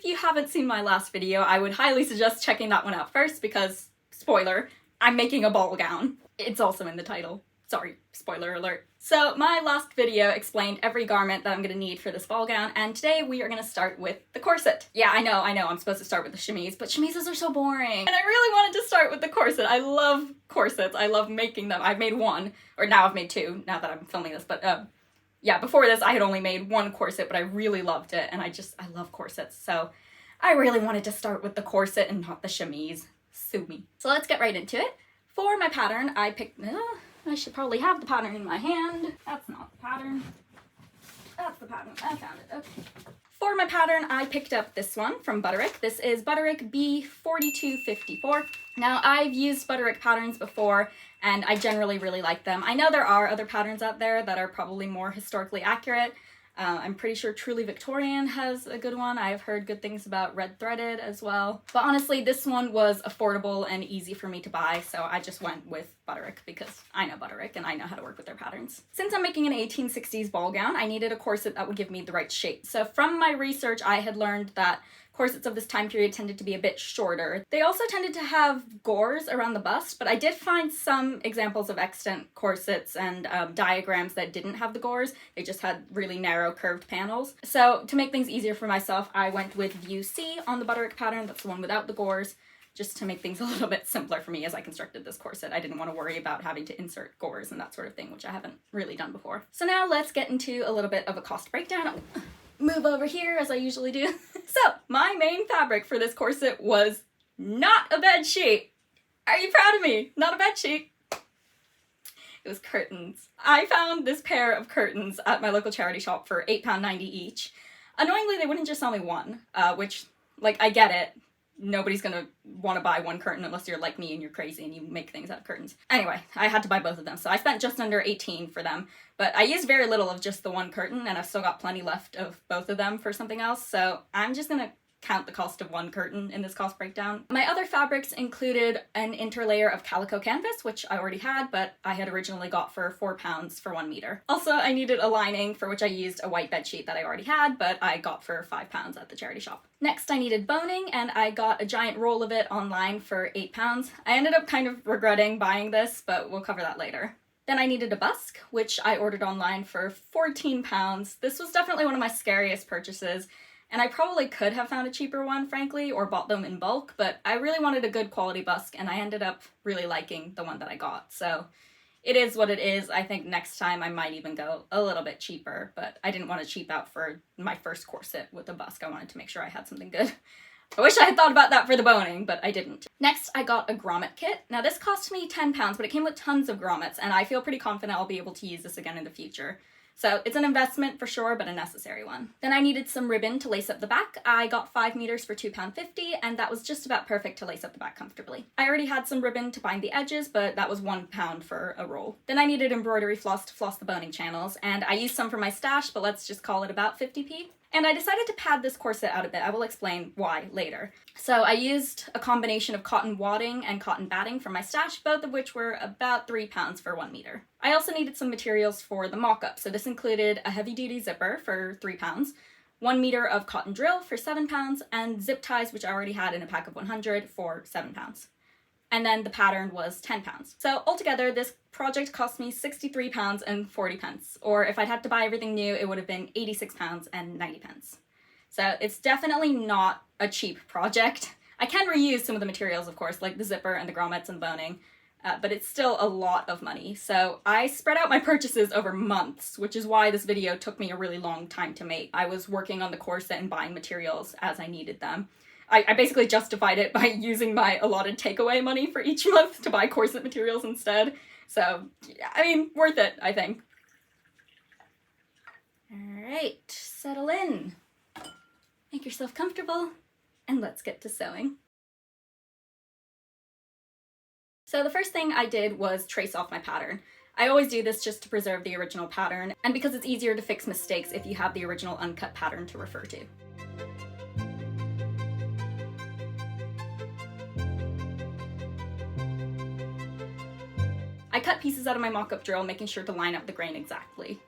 you haven't seen my last video, I would highly suggest checking that one out first because, spoiler, I'm making a ball gown. It's also in the title. Sorry, spoiler alert. So my last video explained every garment that I'm gonna need for this ball gown, and today we are gonna start with the corset. Yeah, I know, I'm supposed to start with the chemise, but chemises are so boring. And I really wanted to start with the corset. I love corsets, I love making them. I've made one, or now I've made two, now that I'm filming this, but yeah, before this I had only made one corset, but I really loved it, and I love corsets, so I really wanted to start with the corset and not the chemise. Sue me. So let's get right into it. For my pattern, I picked, I should probably have the pattern in my hand. That's not the pattern. That's the pattern. I found it. Okay. For my pattern, I picked up this one from Butterick. This is Butterick B4254. Now, I've used Butterick patterns before, and I generally really like them. I know there are other patterns out there that are probably more historically accurate. I'm pretty sure Truly Victorian has a good one. I have heard good things about Red Threaded as well. But honestly, this one was affordable and easy for me to buy, so I just went with Butterick because I know Butterick and I know how to work with their patterns. Since I'm making an 1860s ball gown, I needed a corset that would give me the right shape. So from my research, I had learned that corsets of this time period tended to be a bit shorter. They also tended to have gores around the bust, but I did find some examples of extant corsets and diagrams that didn't have the gores. They just had really narrow curved panels. So to make things easier for myself, I went with View C on the Butterick pattern. That's the one without the gores, just to make things a little bit simpler for me as I constructed this corset. I didn't want to worry about having to insert gores and that sort of thing, which I haven't really done before. So now let's get into a little bit of a cost breakdown. Move over here as I usually do. So, my main fabric for this corset was not a bed sheet. Are you proud of me? Not a bed sheet. It was curtains. I found this pair of curtains at my local charity shop for £8.90 each. Annoyingly, they wouldn't just sell me one, which, like, I get it. Nobody's gonna want to buy one curtain unless you're like me and you're crazy and you make things out of curtains. Anyway, I had to buy both of them, so I spent just under $18 for them, but I used very little of just the one curtain, and I've still got plenty left of both of them for something else, so I'm just gonna count the cost of one curtain in this cost breakdown. My other fabrics included an interlayer of calico canvas, which I already had, but I had originally got for £4 for 1 meter. Also, I needed a lining, for which I used a white bedsheet that I already had, but I got for £5 at the charity shop. Next, I needed boning, and I got a giant roll of it online for £8. I ended up kind of regretting buying this, but we'll cover that later. Then I needed a busk, which I ordered online for £14. This was definitely one of my scariest purchases, and I probably could have found a cheaper one, frankly, or bought them in bulk, but I really wanted a good quality busk, and I ended up really liking the one that I got, so it is what it is. I think next time I might even go a little bit cheaper, but I didn't want to cheap out for my first corset with a busk. I wanted to make sure I had something good. I wish I had thought about that for the boning, but I didn't. Next, I got a grommet kit. Now this cost me £10, but it came with tons of grommets, and I feel pretty confident I'll be able to use this again in the future. So it's an investment for sure, but a necessary one. Then I needed some ribbon to lace up the back. I got 5 meters for £2.50, and that was just about perfect to lace up the back comfortably. I already had some ribbon to bind the edges, but that was £1 for a roll. Then I needed embroidery floss to floss the boning channels, and I used some for my stash, but let's just call it about 50p. And I decided to pad this corset out a bit. I will explain why later. So I used a combination of cotton wadding and cotton batting from my stash, both of which were about £3 for 1 meter. I also needed some materials for the mock-up. So this included a heavy-duty zipper for £3, 1 meter of cotton drill for £7, and zip ties, which I already had in a pack of 100 for £7. And then the pattern was £10. So altogether, this project cost me £63.40, or if I'd had to buy everything new, it would have been £86.90. So it's definitely not a cheap project. I can reuse some of the materials, of course, like the zipper and the grommets and the boning, but it's still a lot of money. So I spread out my purchases over months, which is why this video took me a really long time to make. I was working on the corset and buying materials as I needed them. I basically justified it by using my allotted takeaway money for each month to buy corset materials instead. So, I mean, worth it, I think. Alright, settle in. Make yourself comfortable, and let's get to sewing. So the first thing I did was trace off my pattern. I always do this just to preserve the original pattern, and because it's easier to fix mistakes if you have the original uncut pattern to refer to. I cut pieces out of my mock-up drill, making sure to line up the grain exactly.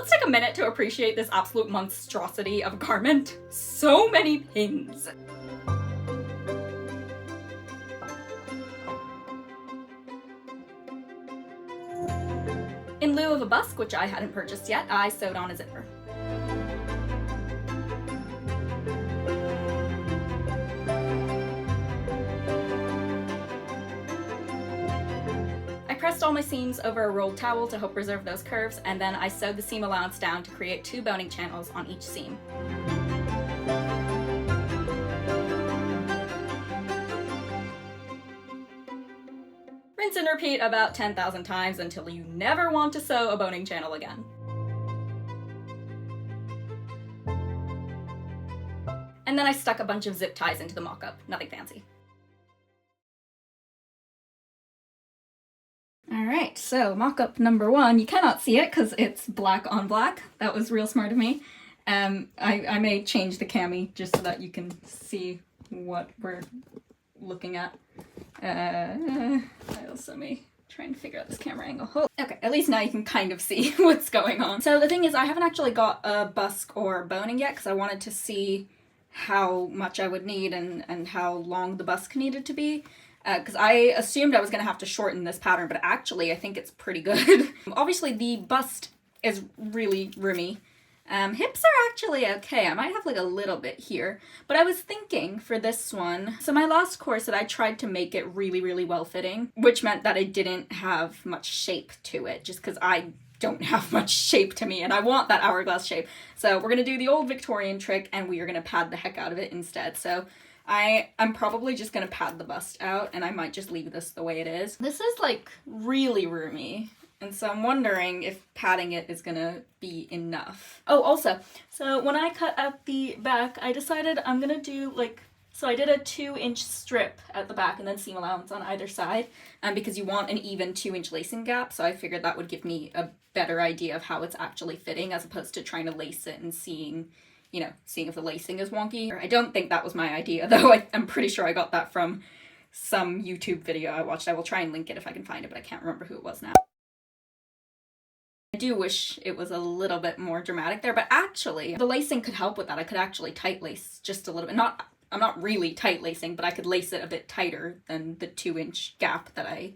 let's take a minute to appreciate this absolute monstrosity of a garment. So many pins. In lieu of a busk, which I hadn't purchased yet, I sewed on a zipper. I pressed all my seams over a rolled towel to help preserve those curves, and then I sewed the seam allowance down to create 2 boning channels on each seam. Rinse and repeat about 10,000 times until you never want to sew a boning channel again. And then I stuck a bunch of zip ties into the mock-up. Nothing fancy. Alright, so mock-up number 1. You cannot see it because it's black on black. That was real smart of me. I may change the cami just so that you can see what we're looking at. I also may try and figure out this camera angle. Oh, okay, at least now you can kind of see what's going on. So the thing is, I haven't actually got a busk or boning yet because I wanted to see how much I would need and how long the busk needed to be. Because I assumed I was going to have to shorten this pattern, but actually I think it's pretty good. Obviously the bust is really roomy. Hips are actually okay. I might have like a little bit here, but I was thinking for this one, so my last corset I tried to make it really, really well fitting, which meant that I didn't have much shape to it just because I don't have much shape to me and I want that hourglass shape. So we're gonna do the old Victorian trick and we are gonna pad the heck out of it instead. So I'm probably just gonna pad the bust out and I might just leave this the way it is. This is like really roomy. And so I'm wondering if padding it is gonna be enough. Oh, also, so when I cut out the back, I decided I'm gonna do like, so I did a 2-inch strip at the back and then seam allowance on either side, because you want an even 2-inch lacing gap, so I figured that would give me a better idea of how it's actually fitting as opposed to trying to lace it and seeing if the lacing is wonky. I don't think that was my idea, though. I'm pretty sure I got that from some YouTube video I watched. I will try and link it if I can find it, but I can't remember who it was now. I do wish it was a little bit more dramatic there, but actually the lacing could help with that. I could actually tight lace just a little bit. I'm not really tight lacing, but I could lace it a bit tighter than the 2-inch gap that I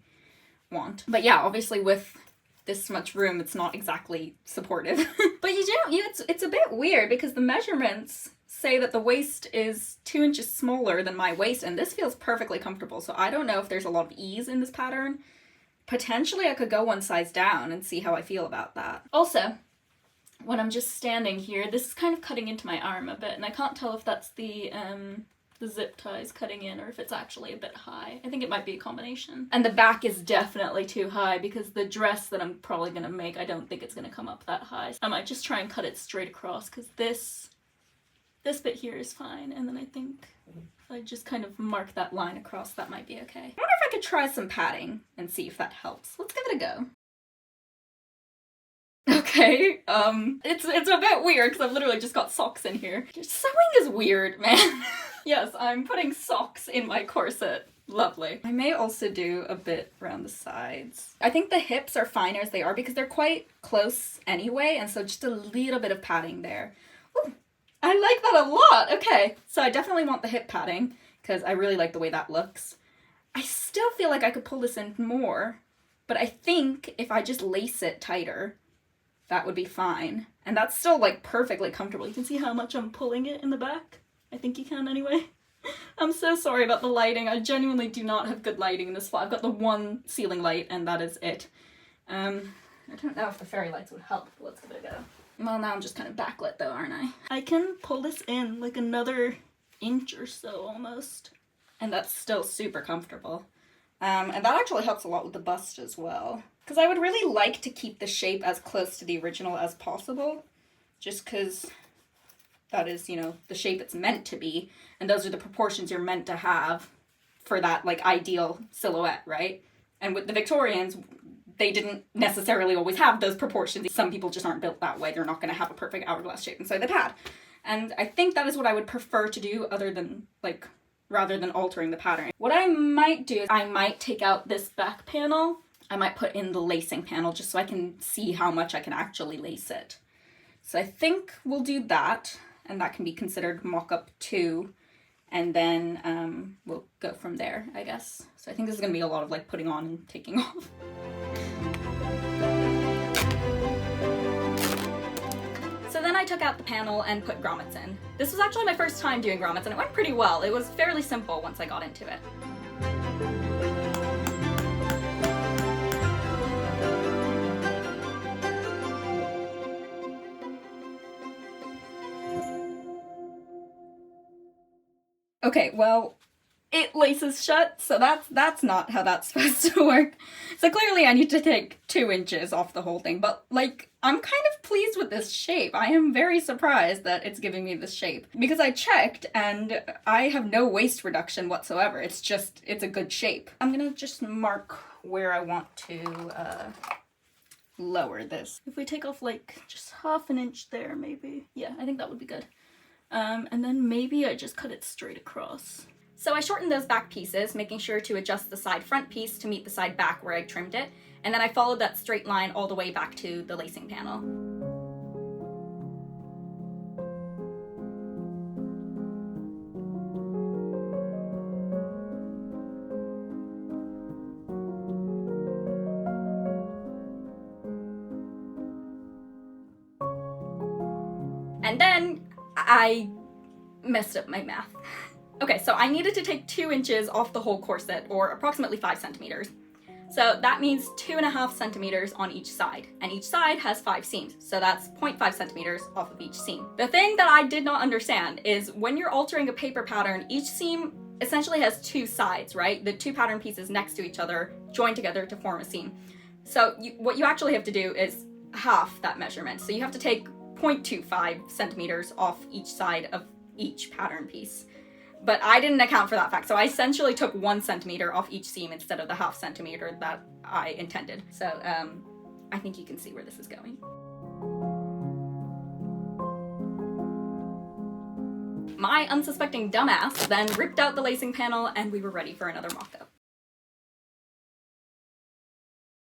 want. But yeah, obviously with this much room, it's not exactly supportive. But it's a bit weird because the measurements say that the waist is 2 inches smaller than my waist, and this feels perfectly comfortable. So I don't know if there's a lot of ease in this pattern. Potentially I could go one size down and see how I feel about that. Also, when I'm just standing here, this is kind of cutting into my arm a bit, and I can't tell if that's the zip ties cutting in or if it's actually a bit high. I think it might be a combination. And the back is definitely too high because the dress that I'm probably gonna make, I don't think it's gonna come up that high. So I might just try and cut it straight across because this bit here is fine, and then I think if I just kind of mark that line across, that might be okay. I wonder if I could try some padding and see if that helps. Let's give it a go. Okay, it's a bit weird because I've literally just got socks in here. Sewing is weird, man. Yes, I'm putting socks in my corset. Lovely. I may also do a bit around the sides. I think the hips are fine as they are because they're quite close anyway, and so just a little bit of padding there. Ooh, I like that a lot. Okay, so I definitely want the hip padding because I really like the way that looks. I still feel like I could pull this in more, but I think if I just lace it tighter, that would be fine. And that's still like perfectly comfortable. You can see how much I'm pulling it in the back. I think you can anyway. I'm so sorry about the lighting. I genuinely do not have good lighting in this flat. I've got the one ceiling light and that is it. I don't know if the fairy lights would help, but let's give it a go. Well, now I'm just kind of backlit though, aren't I? I can pull this in like another inch or so almost. And that's still super comfortable. And that actually helps a lot with the bust as well. Because I would really like to keep the shape as close to the original as possible. Just because that is, the shape it's meant to be. And those are the proportions you're meant to have for that, like, ideal silhouette, right? And with the Victorians, they didn't necessarily always have those proportions. Some people just aren't built that way. They're not going to have a perfect hourglass shape, and so they pad. And I think that is what I would prefer to do rather than altering the pattern. What I might do is I might take out this back panel. I might put in the lacing panel just so I can see how much I can actually lace it. So I think we'll do that, and that can be considered mock-up 2, and then we'll go from there, I guess. So I think this is gonna be a lot of like putting on and taking off. So then I took out the panel and put grommets in. This was actually my first time doing grommets, and it went pretty well. It was fairly simple once I got into it. Okay, well, it laces shut, so that's not how that's supposed to work. So clearly I need to take 2 inches off the whole thing, but like, I'm kind of pleased with this shape. I am very surprised that it's giving me this shape. Because I checked, and I have no waist reduction whatsoever. It's a good shape. I'm gonna just mark where I want to lower this. If we take off like just 1/2 inch there, maybe. Yeah, I think that would be good. And then maybe I just cut it straight across. So I shortened those back pieces, making sure to adjust the side front piece to meet the side back where I trimmed it, and then I followed that straight line all the way back to the lacing panel. And then I messed up my math. Okay, so I needed to take 2 inches off the whole corset, or approximately 5 centimeters. So that means 2.5 centimeters on each side, and each side has 5 seams, so that's 0.5 centimeters off of each seam. The thing that I did not understand is when you're altering a paper pattern, each seam essentially has 2 sides, right? The 2 pattern pieces next to each other join together to form a seam. So what you actually have to do is half that measurement. So you have to take 0.25 centimeters off each side of each pattern piece. But I didn't account for that fact, so I essentially took 1 centimeter off each seam instead of the 1/2 centimeter that I intended. So I think you can see where this is going. My unsuspecting dumbass then ripped out the lacing panel, and we were ready for another mock-up.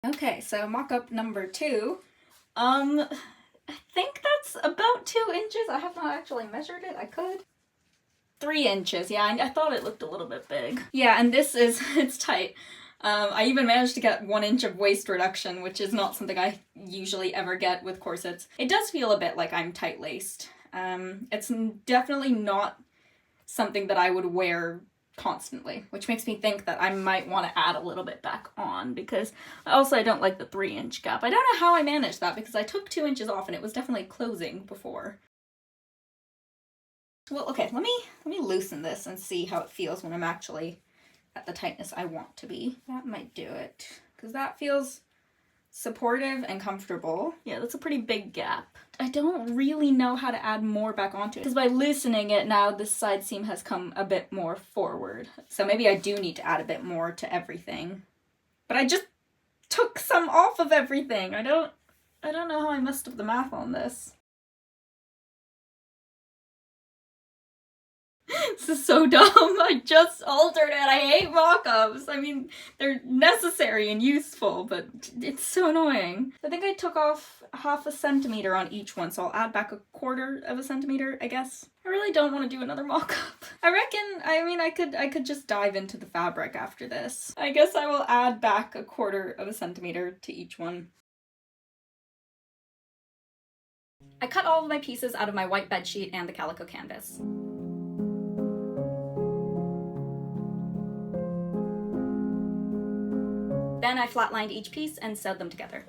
Okay, so mock-up number 2. I think that's about 2 inches. I have not actually measured it. I could. 3 inches, yeah, I thought it looked a little bit big. Yeah, and this is, it's tight. I even managed to get 1 inch of waist reduction, which is not something I usually ever get with corsets. It does feel a bit like I'm tight-laced. It's definitely not something that I would wear constantly, which makes me think that I might want to add a little bit back on, because I don't like the 3 inch gap. I don't know how I managed that, because I took 2 inches off and it was definitely closing before. Well, okay, let me loosen this and see how it feels when I'm actually at the tightness I want to be. That might do it, because that feels supportive and comfortable. Yeah, that's a pretty big gap. I don't really know how to add more back onto it, because by loosening it now, this side seam has come a bit more forward. So maybe I do need to add a bit more to everything. But I just took some off of everything. I don't know how I messed up the math on this. This is so dumb. I just altered it. I hate mock-ups. I mean, they're necessary and useful, but it's so annoying. I think I took off 1/2 centimeter on each one, so I'll add back 1/4 centimeter, I guess. I really don't want to do another mock-up. I could just dive into the fabric after this. I guess I will add back 1/4 centimeter to each one. I cut all of my pieces out of my white bedsheet and the calico canvas. Then I flatlined each piece and sewed them together.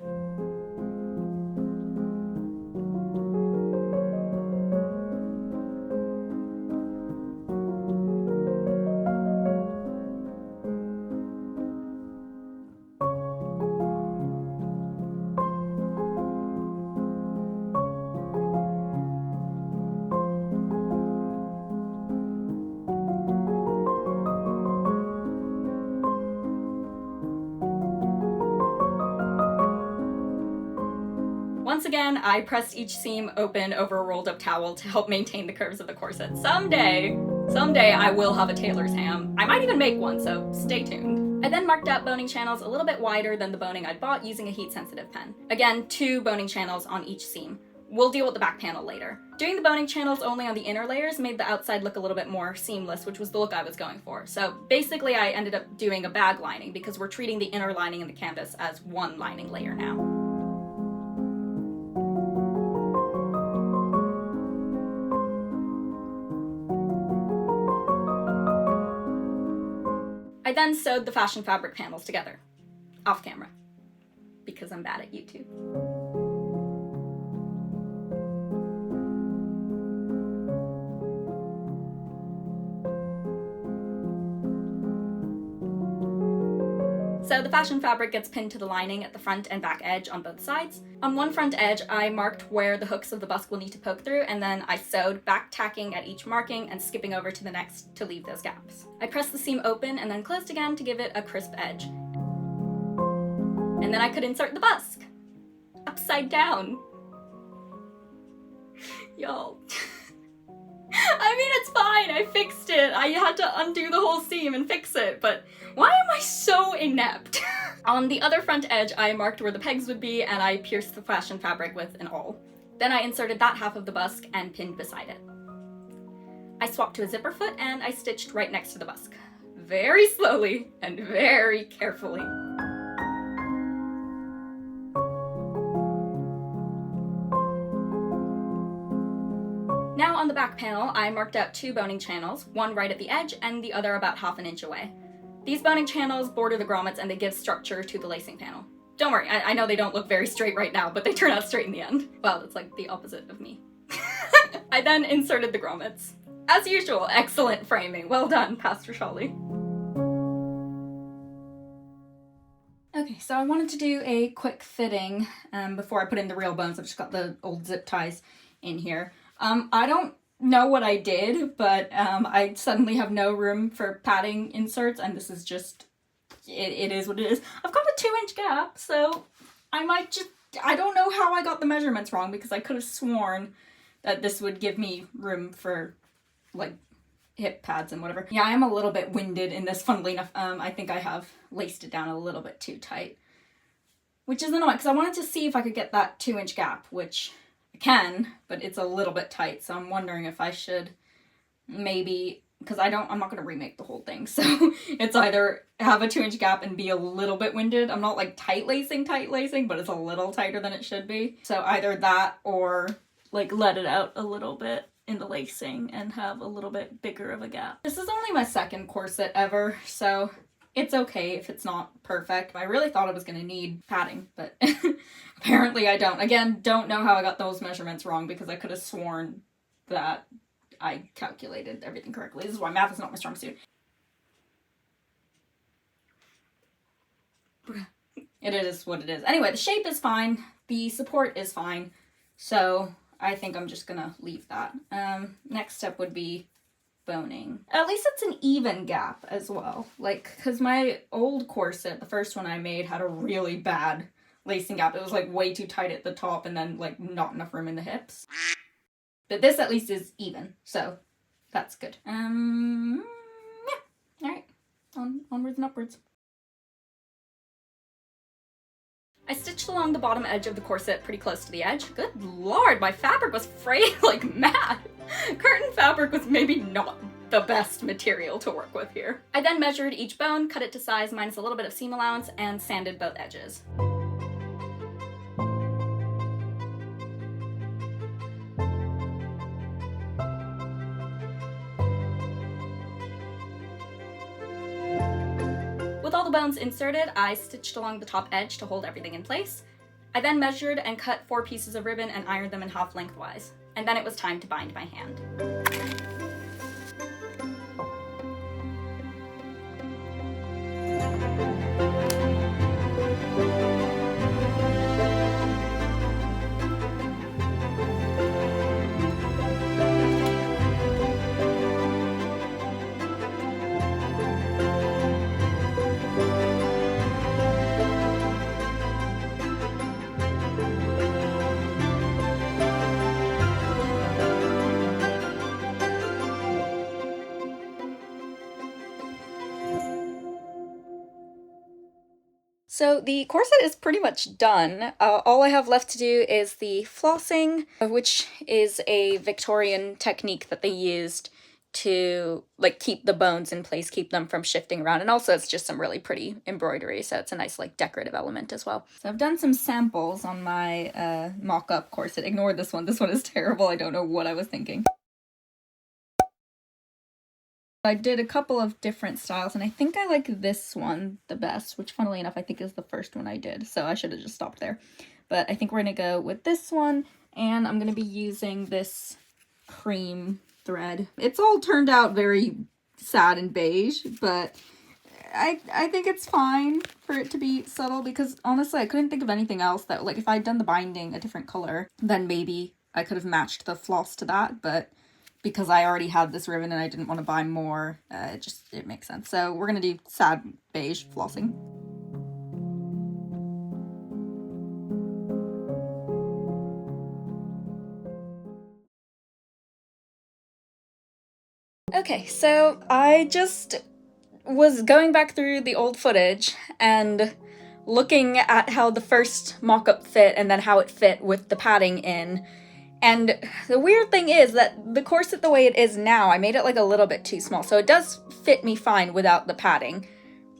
Once again, I pressed each seam open over a rolled up towel to help maintain the curves of the corset. Someday I will have a tailor's ham. I might even make one, so stay tuned. I then marked out boning channels a little bit wider than the boning I'd bought using a heat-sensitive pen. Again, 2 boning channels on each seam. We'll deal with the back panel later. Doing the boning channels only on the inner layers made the outside look a little bit more seamless, which was the look I was going for. So basically I ended up doing a bag lining because we're treating the inner lining in the canvas as one lining layer now. I then sewed the fashion fabric panels together, off camera, because I'm bad at YouTube. So the fashion fabric gets pinned to the lining at the front and back edge on both sides. On one front edge, I marked where the hooks of the busk will need to poke through, and then I sewed, back tacking at each marking and skipping over to the next to leave those gaps. I pressed the seam open and then closed again to give it a crisp edge. And then I could insert the busk. Upside down. Y'all. I mean, it's fine, I fixed it. I had to undo the whole seam and fix it, but why am I so inept? On the other front edge, I marked where the pegs would be and I pierced the fashion fabric with an awl. Then I inserted that half of the busk and pinned beside it. I swapped to a zipper foot and I stitched right next to the busk. Very slowly and very carefully. Now on the back panel, I marked out 2 boning channels, one right at the edge and the other about ½ an inch away. These boning channels border the grommets and they give structure to the lacing panel. Don't worry, I know they don't look very straight right now, but they turn out straight in the end. Well, that's like the opposite of me. I then inserted the grommets. As usual, excellent framing. Well done, Pastor Sholly. Okay, so I wanted to do a quick fitting before I put in the real bones. I've just got the old zip ties in here. I don't know what I did, but I suddenly have no room for padding inserts, and this is just, it is what it is. I've got a 2-inch gap, so I might just, I don't know how I got the measurements wrong, because I could have sworn that this would give me room for, like, hip pads and whatever. Yeah, I am a little bit winded in this, funnily enough. I think I have laced it down a little bit too tight, which is annoying, because I wanted to see if I could get that 2-inch gap, which I can, but it's a little bit tight, so I'm wondering if I should maybe, because I'm not going to remake the whole thing, so it's either have a 2-inch gap and be a little bit winded. I'm not like tight lacing, but it's a little tighter than it should be. So either that or like let it out a little bit in the lacing and have a little bit bigger of a gap. This is only my 2nd corset ever, so it's okay if it's not perfect. I really thought I was going to need padding, but apparently I don't. Again, don't know how I got those measurements wrong, because I could have sworn that I calculated everything correctly. This is why math is not my strong suit. It is what it is. Anyway, the shape is fine. The support is fine. So I think I'm just gonna leave that. Next step would be boning. At least it's an even gap as well. Like, because my old corset, the first one I made, had a really bad lacing gap. It was like way too tight at the top and then like not enough room in the hips. But this at least is even, so that's good. Yeah. Alright. Onwards and upwards. I stitched along the bottom edge of the corset pretty close to the edge. Good lord, my fabric was fraying like mad. Curtain fabric was maybe not the best material to work with here. I then measured each bone, cut it to size minus a little bit of seam allowance, and sanded both edges. With all the bones inserted, I stitched along the top edge to hold everything in place. I then measured and cut 4 pieces of ribbon and ironed them in half lengthwise. And then it was time to bind by hand. So the corset is pretty much done. All I have left to do is the flossing, which is a Victorian technique that they used to like keep the bones in place, keep them from shifting around, and also it's just some really pretty embroidery, so it's a nice like decorative element as well. So I've done some samples on my mock-up corset. Ignore this one is terrible. I don't know what I was thinking. I did a couple of different styles, and I think I like this one the best, which funnily enough I think is the first one I did, so I should have just stopped there. But I think we're gonna go with this one, and I'm gonna be using this cream thread. It's all turned out very sad and beige, but I think it's fine for it to be subtle, because honestly I couldn't think of anything else that, like, if I'd done the binding a different color, then maybe I could have matched the floss to that, but because I already had this ribbon and I didn't want to buy more, it makes sense. So we're gonna do sad beige flossing. Okay, so I just was going back through the old footage and looking at how the first mock-up fit and then how it fit with the padding in. And the weird thing is that the corset the way it is now, I made it like a little bit too small, so it does fit me fine without the padding.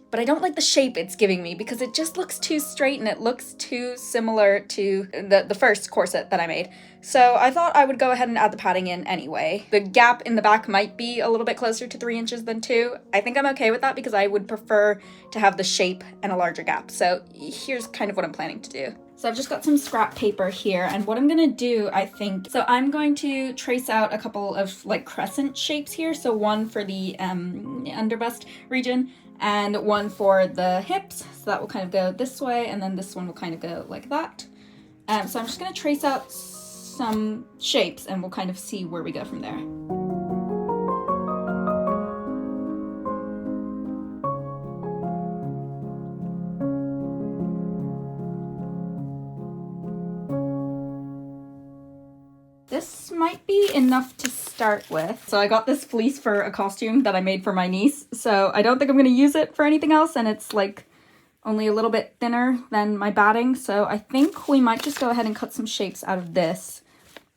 But I don't like the shape it's giving me because it just looks too straight and it looks too similar to the first corset that I made. So I thought I would go ahead and add the padding in anyway. The gap in the back might be a little bit closer to 3 inches than 2. I think I'm okay with that because I would prefer to have the shape and a larger gap. So here's kind of what I'm planning to do. So I've just got some scrap paper here, and what I'm gonna do, I think, so I'm going to trace out a couple of like crescent shapes here. So one for the underbust region, and one for the hips, so that will kind of go this way, and then this one will kind of go like that. So I'm just going to trace out some shapes, and we'll kind of see where we go from there. This might be enough to start with. So I got this fleece for a costume that I made for my niece, so I don't think I'm going to use it for anything else, and it's like only a little bit thinner than my batting, so I think we might just go ahead and cut some shapes out of this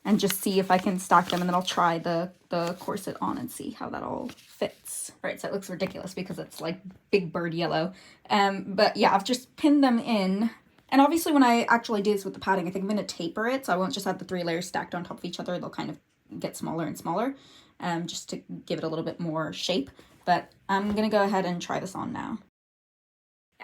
and just see if I can stack them, and then I'll try the corset on and see how that all fits. Right, so it looks ridiculous because it's like big bird yellow, but yeah, I've just pinned them in. And obviously when I actually do this with the padding, I think I'm going to taper it, so I won't just have the 3 layers stacked on top of each other. They'll kind of get smaller and smaller, just to give it a little bit more shape. But I'm going to go ahead and try this on now.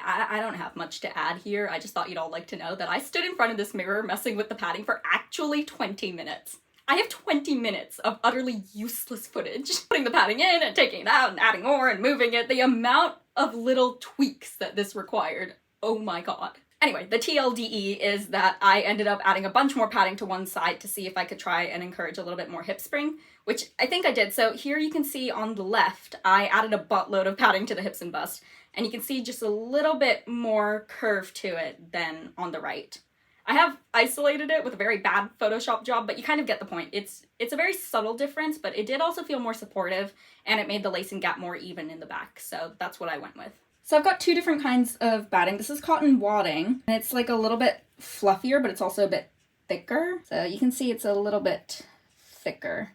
I don't have much to add here. I just thought you'd all like to know that I stood in front of this mirror messing with the padding for actually 20 minutes. I have 20 minutes of utterly useless footage. Putting the padding in and taking it out and adding more and moving it. The amount of little tweaks that this required. Oh my god. Anyway, the TLDE is that I ended up adding a bunch more padding to one side to see if I could try and encourage a little bit more hip spring, which I think I did. So here you can see on the left, I added a buttload of padding to the hips and bust, and you can see just a little bit more curve to it than on the right. I have isolated it with a very bad Photoshop job, but you kind of get the point. It's a very subtle difference, but it did also feel more supportive, and it made the lacing gap more even in the back, so that's what I went with. So I've got 2 different kinds of batting. This is cotton wadding, and it's like a little bit fluffier, but it's also a bit thicker. So you can see it's a little bit thicker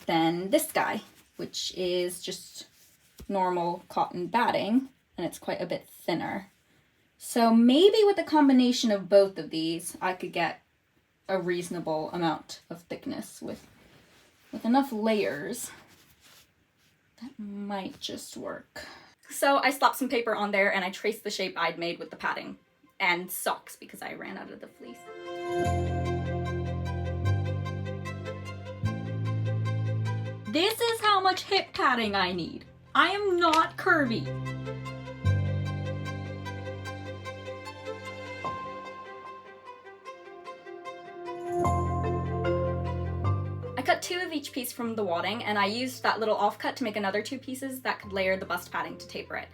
than this guy, which is just normal cotton batting, and it's quite a bit thinner. So maybe with a combination of both of these, I could get a reasonable amount of thickness with enough layers. That might just work. So I slapped some paper on there and I traced the shape I'd made with the padding and socks because I ran out of the fleece. This is how much hip padding I need. I am not curvy. I cut 2 of each piece from the wadding, and I used that little offcut to make another 2 pieces that could layer the bust padding to taper it.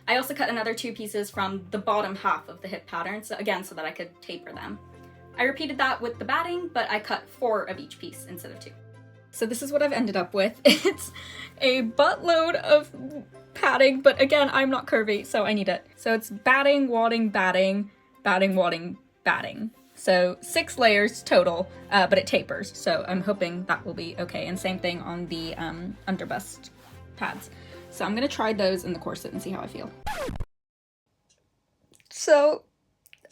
I also cut another 2 pieces from the bottom half of the hip pattern, so that I could taper them. I repeated that with the batting, but I cut 4 of each piece instead of 2. So this is what I've ended up with. It's a buttload of padding, but again, I'm not curvy, so I need it. So it's batting, wadding, batting, batting, wadding, batting. So 6 layers total, but it tapers, so I'm hoping that will be okay. And same thing on the underbust pads. So I'm gonna try those in the corset and see how I feel. So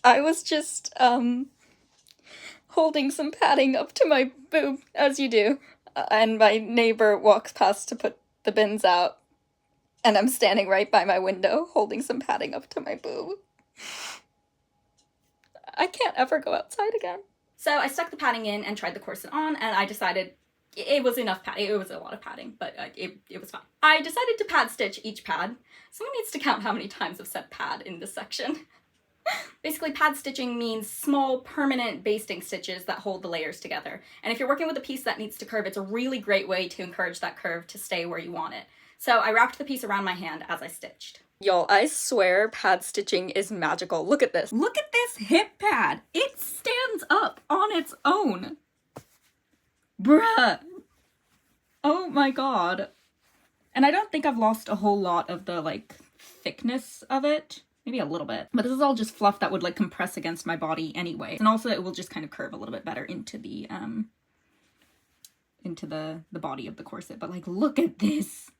I was just holding some padding up to my boob, as you do, and my neighbor walks past to put the bins out, and I'm standing right by my window holding some padding up to my boob. I can't ever go outside again. So I stuck the padding in and tried the corset on, and I decided it was enough padding. It was a lot of padding, but it was fine. I decided to pad stitch each pad. Someone needs to count how many times I've said pad in this section. Basically, pad stitching means small, permanent basting stitches that hold the layers together. And if you're working with a piece that needs to curve, it's a really great way to encourage that curve to stay where you want it. So I wrapped the piece around my hand as I stitched. Y'all, I swear pad stitching is magical. Look at this. Look at this hip pad. It stands up on its own. Bruh. Oh my god. And I don't think I've lost a whole lot of the, like, thickness of it. Maybe a little bit. But this is all just fluff that would, like, compress against my body anyway. And also it will just kind of curve a little bit better into the body of the corset. But, like, look at this.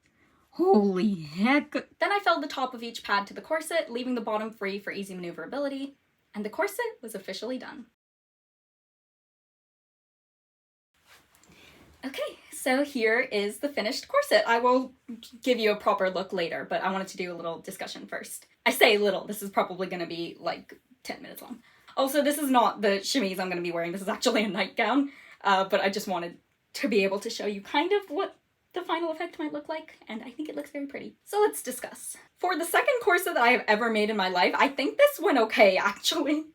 Holy heck. Then I filled the top of each pad to the corset, leaving the bottom free for easy maneuverability, and the corset was officially done. Okay, so here is the finished corset. I will give you a proper look later, but I wanted to do a little discussion first. I say little, this is probably gonna be like 10 minutes long. Also, this is not the chemise I'm gonna be wearing, this is actually a nightgown, but I just wanted to be able to show you kind of what the final effect might look like, and I think it looks very pretty. So let's discuss. For the second corset that I have ever made in my life, I think this went okay, actually.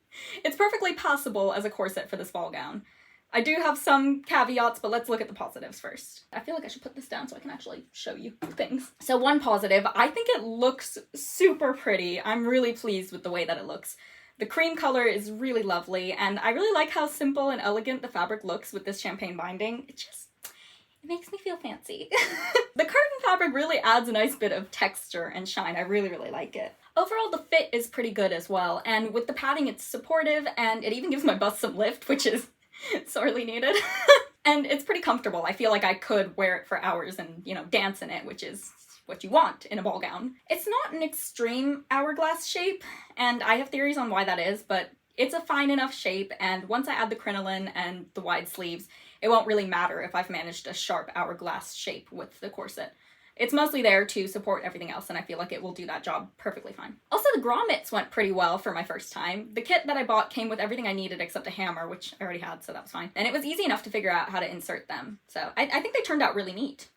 It's perfectly passable as a corset for this ball gown. I do have some caveats, but let's look at the positives first. I feel like I should put this down so I can actually show you things. So one positive, I think it looks super pretty. I'm really pleased with the way that it looks. The cream color is really lovely, and I really like how simple and elegant the fabric looks with this champagne binding. It makes me feel fancy. The curtain fabric really adds a nice bit of texture and shine. I really, really like it. Overall, the fit is pretty good as well, and with the padding, it's supportive, and it even gives my bust some lift, which is sorely needed. And it's pretty comfortable. I feel like I could wear it for hours and, you know, dance in it, which is what you want in a ball gown. It's not an extreme hourglass shape, and I have theories on why that is, but it's a fine enough shape, and once I add the crinoline and the wide sleeves, it won't really matter if I've managed a sharp hourglass shape with the corset. It's mostly there to support everything else, and I feel like it will do that job perfectly fine. Also, the grommets went pretty well for my first time. The kit that I bought came with everything I needed except a hammer, which I already had, so that was fine. And it was easy enough to figure out how to insert them. So I think they turned out really neat.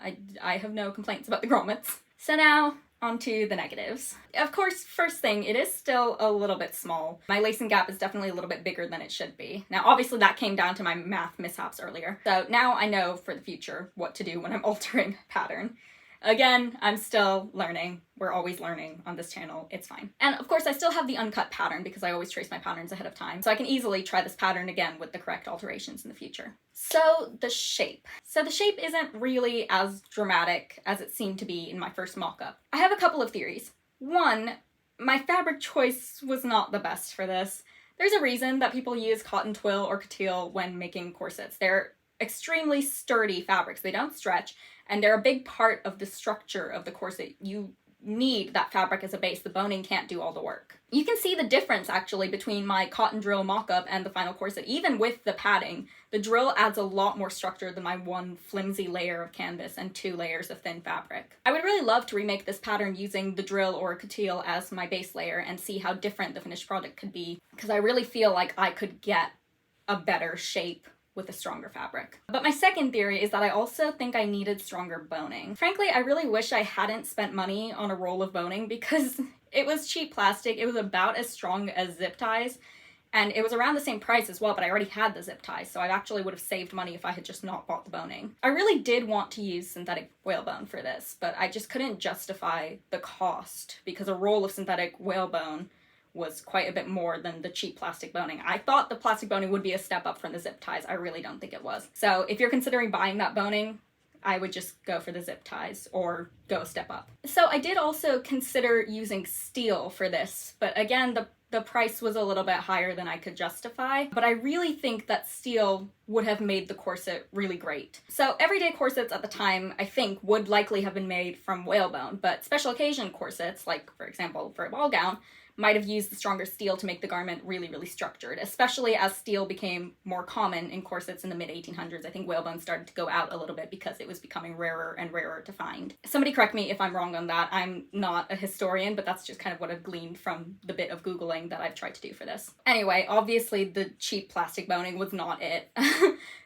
I have no complaints about the grommets. So now, onto the negatives. Of course, first thing, it is still a little bit small. My lacing gap is definitely a little bit bigger than it should be. Now, obviously that came down to my math mishaps earlier. So now I know for the future what to do when I'm altering pattern. Again, I'm still learning. We're always learning on this channel. It's fine. And of course, I still have the uncut pattern because I always trace my patterns ahead of time. So I can easily try this pattern again with the correct alterations in the future. So the shape. So the shape isn't really as dramatic as it seemed to be in my first mock-up. I have a couple of theories. One, my fabric choice was not the best for this. There's a reason that people use cotton twill or coutil when making corsets. They're extremely sturdy fabrics. They don't stretch, and they're a big part of the structure of the corset. You need that fabric as a base. The boning can't do all the work. You can see the difference actually between my cotton drill mock-up and the final corset. Even with the padding, the drill adds a lot more structure than my one flimsy layer of canvas and 2 layers of thin fabric. I would really love to remake this pattern using the drill or coutil as my base layer and see how different the finished product could be, because I really feel like I could get a better shape with a stronger fabric. But my second theory is that I also think I needed stronger boning. Frankly, I really wish I hadn't spent money on a roll of boning because it was cheap plastic. It was about as strong as zip ties, and it was around the same price as well, but I already had the zip ties, so I actually would have saved money if I had just not bought the boning. I really did want to use synthetic whalebone for this, but I just couldn't justify the cost because a roll of synthetic whalebone was quite a bit more than the cheap plastic boning. I thought the plastic boning would be a step up from the zip ties. I really don't think it was. So if you're considering buying that boning, I would just go for the zip ties or go a step up. So I did also consider using steel for this, but again, the price was a little bit higher than I could justify, but I really think that steel would have made the corset really great. So everyday corsets at the time, I think, would likely have been made from whalebone, but special occasion corsets, like for example for a ball gown, might have used the stronger steel to make the garment really, really structured, especially as steel became more common in corsets in the mid-1800s. I think whalebone started to go out a little bit because it was becoming rarer and rarer to find. Somebody correct me if I'm wrong on that. I'm not a historian, but that's just kind of what I've gleaned from the bit of Googling that I've tried to do for this. Anyway, obviously the cheap plastic boning was not it.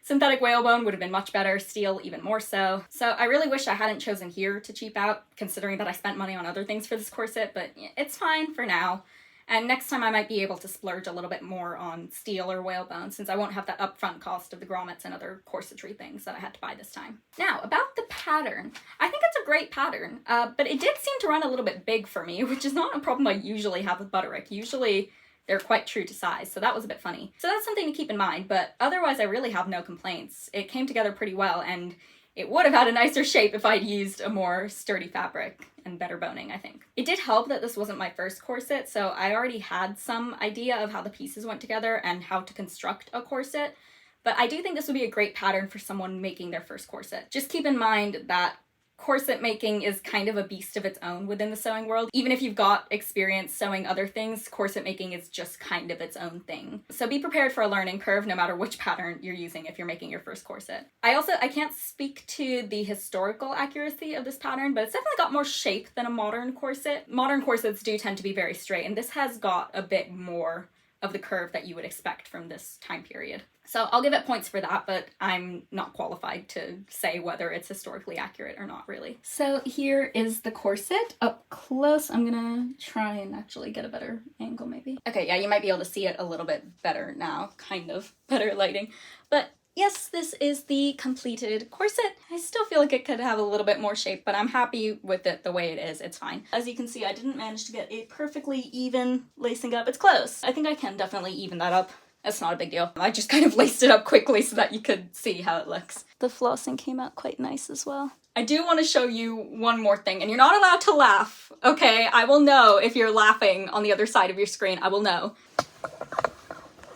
Synthetic whalebone would have been much better, steel even more so. So I really wish I hadn't chosen here to cheap out, considering that I spent money on other things for this corset, but it's fine for now. And next time I might be able to splurge a little bit more on steel or whalebone, since I won't have that upfront cost of the grommets and other corsetry things that I had to buy this time. Now, about the pattern. I think it's a great pattern, but it did seem to run a little bit big for me, which is not a problem I usually have with Butterick. Usually they're quite true to size, so that was a bit funny. So that's something to keep in mind, but otherwise I really have no complaints. It came together pretty well, and it would have had a nicer shape if I'd used a more sturdy fabric and better boning, I think. It did help that this wasn't my first corset, so I already had some idea of how the pieces went together and how to construct a corset, but I do think this would be a great pattern for someone making their first corset. Just keep in mind that corset making is kind of a beast of its own within the sewing world. Even if you've got experience sewing other things, corset making is just kind of its own thing. So be prepared for a learning curve no matter which pattern you're using if you're making your first corset. I can't speak to the historical accuracy of this pattern, but it's definitely got more shape than a modern corset. Modern corsets do tend to be very straight, and this has got a bit more of the curve that you would expect from this time period. So I'll give it points for that, but I'm not qualified to say whether it's historically accurate or not, really. So here is the corset up close. I'm gonna try and actually get a better angle, maybe. Okay, yeah, you might be able to see it a little bit better now, kind of. Better lighting. But yes, this is the completed corset. I still feel like it could have a little bit more shape, but I'm happy with it the way it is. It's fine. As you can see, I didn't manage to get a perfectly even lacing up. It's close. I think I can definitely even that up. That's not a big deal. I just kind of laced it up quickly so that you could see how it looks. The flossing came out quite nice as well. I do want to show you one more thing, and you're not allowed to laugh, okay? I will know if you're laughing on the other side of your screen. I will know.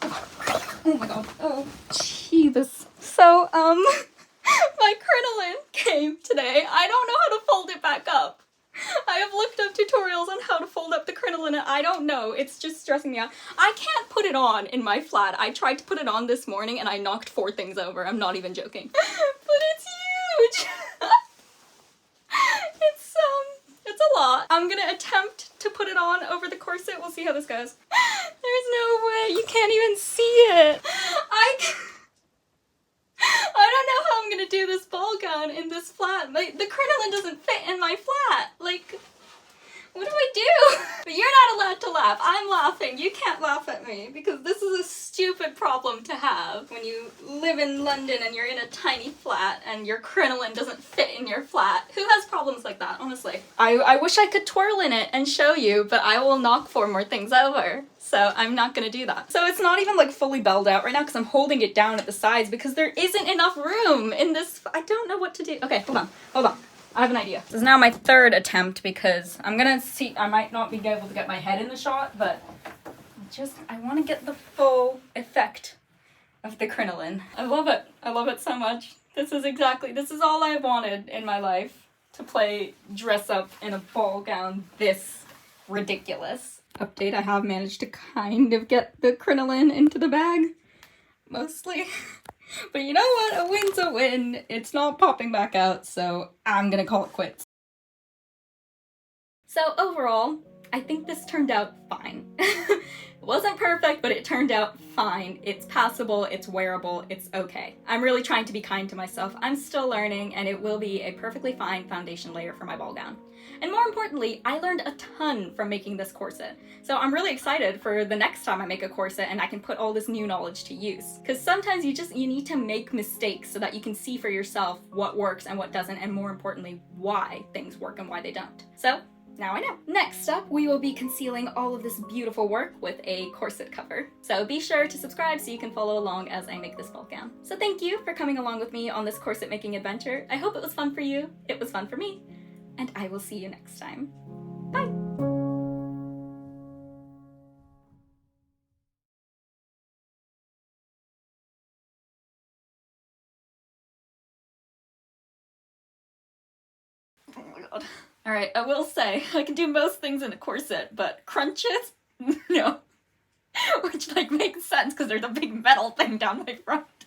Oh my god. Oh, Jesus. So, my crinoline came today. I don't know how to fold it back up. I have looked up tutorials on how to fold up the crinoline and I don't know. It's just stressing me out. I can't put it on in my flat. I tried to put it on this morning and I knocked 4 things over. I'm not even joking. But it's huge! It's a lot. I'm gonna attempt to put it on over the corset. We'll see how this goes. There's no way. You can't even see it. I don't know how I'm gonna do this ball gown in this flat. The crinoline doesn't fit in my flat. Like, what do I do? But you're not allowed to laugh. I'm laughing. You can't laugh at me because this is a stupid problem to have when you live in London and you're in a tiny flat and your crinoline doesn't fit in your flat. Who has problems like that, honestly? I wish I could twirl in it and show you, but I will knock 4 more things over. So I'm not gonna do that. So it's not even like fully belled out right now because I'm holding it down at the sides because there isn't enough room in this. I don't know what to do. Okay, hold on. I have an idea. This is now my 3rd attempt because I'm gonna see, I might not be able to get my head in the shot, but I want to get the full effect of the crinoline. I love it. I love it so much. This is all I wanted in my life, to play dress up in a ball gown this ridiculous. Update, I have managed to kind of get the crinoline into the bag, mostly. But you know what? A win's a win. It's not popping back out, so I'm gonna call it quits. So overall, I think this turned out fine. It wasn't perfect, but it turned out fine. It's passable, it's wearable, it's okay. I'm really trying to be kind to myself. I'm still learning, and it will be a perfectly fine foundation layer for my ball gown. And more importantly, I learned a ton from making this corset. So I'm really excited for the next time I make a corset and I can put all this new knowledge to use. Because sometimes you need to make mistakes so that you can see for yourself what works and what doesn't, and more importantly, why things work and why they don't. So Now I know. Next up, we will be concealing all of this beautiful work with a corset cover. So be sure to subscribe so you can follow along as I make this ball gown. So thank you for coming along with me on this corset making adventure. I hope it was fun for you. It was fun for me. And I will see you next time. Bye! Oh my god. Alright, I will say, I can do most things in a corset, but crunches? No. Which, like, makes sense because there's a big metal thing down my front.